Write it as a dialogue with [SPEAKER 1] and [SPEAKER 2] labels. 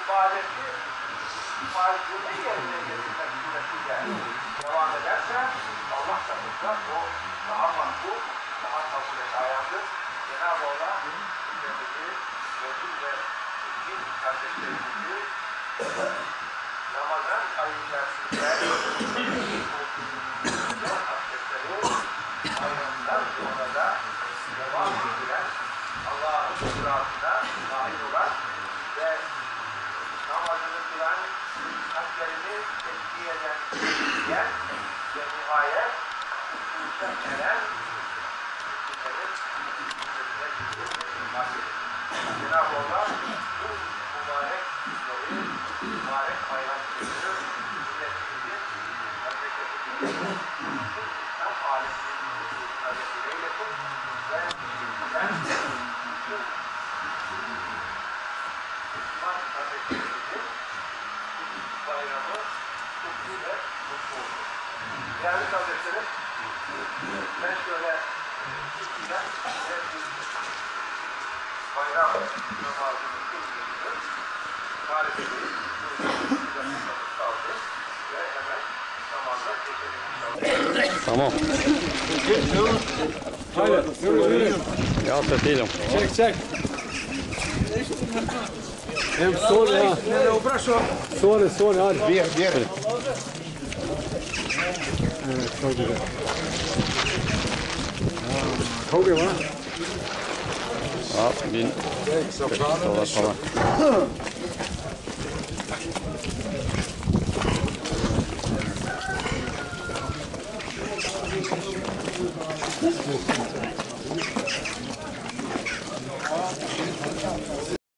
[SPEAKER 1] ibadeti farzını yerine getirmek suretiyle devam ederse Allah katında o daha makbul, daha kabul şayandır. Cenab-ı Allah ülkemizi, Resul ve din kardeşlerimizi Ramazan ayı içerisinde güzel hasretleri bayramdan sonra da devam edilen Allah'ın sıratına nail olan ve namazını kılan, kalplerini etki eden ve nihayet kurtuluşa eren müminlerin Cenab-ı Allah bu mübarek günleri, mübarek bayram günleri milletimizi, memleketimizi, bütün İslam aleminin hazreti eylesin ve bizden bütün Müslüman kardeşlerimizin bayramı kutlu ve mutlu olsun. Değerli kardeşlerim, ben şöyle sizden bayram namazını kıldırdım. Tarifini kaldı ve hemen namazla geçelim.
[SPEAKER 2] Tamam.
[SPEAKER 3] Haydi, yürü.
[SPEAKER 2] Ja, Cecilia.
[SPEAKER 3] Çek. Evo, stoli, ja. Stoli, hajde.
[SPEAKER 4] Bjer.
[SPEAKER 3] Koga, va?
[SPEAKER 2] Ja, min.